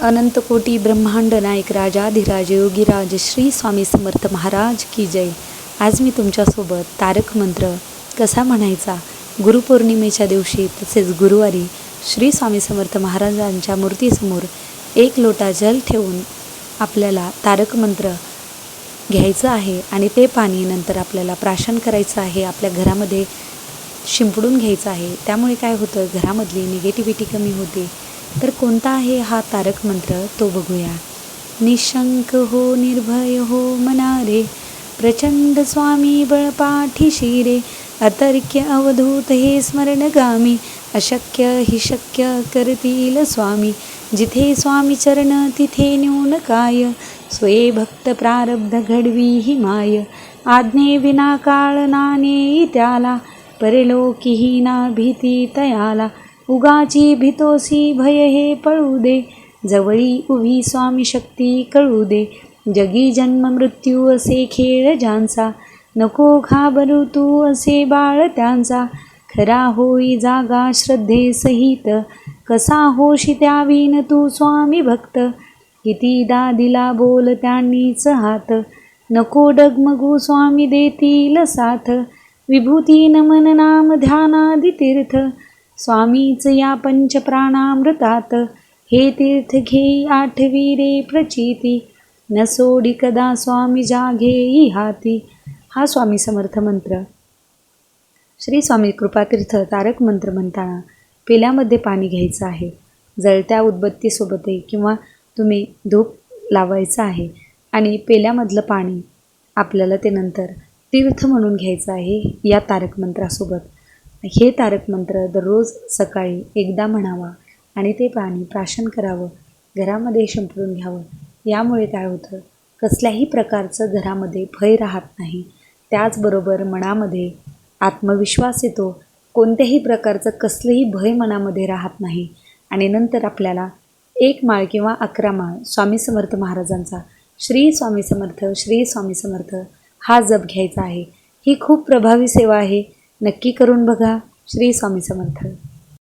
अनंत कोटी ब्रह्मांड नायक राजाधिराज योगीराज श्री स्वामी समर्थ महाराज की जय. आज मी तुमच्यासोबत तारक मंत्र कसा म्हणायचा गुरुपौर्णिमेच्या दिवशी तसेच गुरुवारी श्री स्वामी समर्थ महाराजांच्या मूर्तीसमोर एक लोटा जल ठेवून आपल्याला तारक मंत्र घ्यायचं आहे आणि ते पाणी नंतर आपल्याला प्राशन करायचं आहे, आपल्या घरामध्ये शिंपडून घ्यायचं आहे. त्यामुळे काय होतं, घरामधली निगेटिव्हिटी कमी होते. तर कोणता आहे हा तारक मंत्र तो बघूया. निशंक हो निर्भय हो मनारे, प्रचंड स्वामी बळपाठीशी रे, अतर्क्य अवधूत हे स्मरणगामी, अशक्य हि शक्य करतील स्वामी, जिथे स्वामी चरण तिथे न्यून काय, स्वये भक्त प्रारब्ध घडवी ही माय, आज्ञे विना काळ नाने त्याला, परलोकीही ना भीती तयाला, उगाची भीतोसी भय हे पळू दे, जवळी उभी स्वामी शक्ती कळू दे, जगी जन्म मृत्यू असे खेळ ज्यांचा, नको घाबरू तू असे बाळ त्यांचा, खरा होई जागा श्रद्धे सहित, कसा होशी त्यावीन तू स्वामी भक्त, कितीदा दिला बोल त्यांनीच हात, नको डगमगू स्वामी देतील साथ, विभूती नमन नाम ध्यानादि तीर्थ, स्वामीच या पंचप्राणामृतात, हे तीर्थ घेई आठवी रे प्रचिती, न सोडी कदा स्वामी जाघेई हाती. हा स्वामी समर्थ मंत्र श्री स्वामी कृपातीर्थ तारक मंत्र म्हणताना पेल्यामध्ये पाणी घ्यायचं आहे. जळत्या उदबत्तीसोबतही किंवा तुम्ही धूप लावायचं आहे आणि पेल्यामधलं पाणी आपल्याला ते नंतर तीर्थ म्हणून घ्यायचं आहे या तारक मंत्रासोबत. हे तारक मंत्र दररोज सकाळी एकदा म्हणावा आणि ते पाणी प्राशन करावं, घरामध्ये शिंपडून घ्यावं. यामुळे काय होतं, कसल्याही प्रकारचं घरामध्ये भय राहत नाही. त्याचबरोबर मनामध्ये आत्मविश्वास येतो, कोणत्याही प्रकारचं कसलंही भय मनामध्ये राहत नाही. आणि नंतर आपल्याला 1 माळ किंवा 11 माळ स्वामी समर्थ महाराजांचा श्री स्वामी समर्थ श्री स्वामी समर्थ हा जप घ्यायचा आहे. ही खूप प्रभावी सेवा आहे, नक्की करून बघा. श्री स्वामी समर्थ.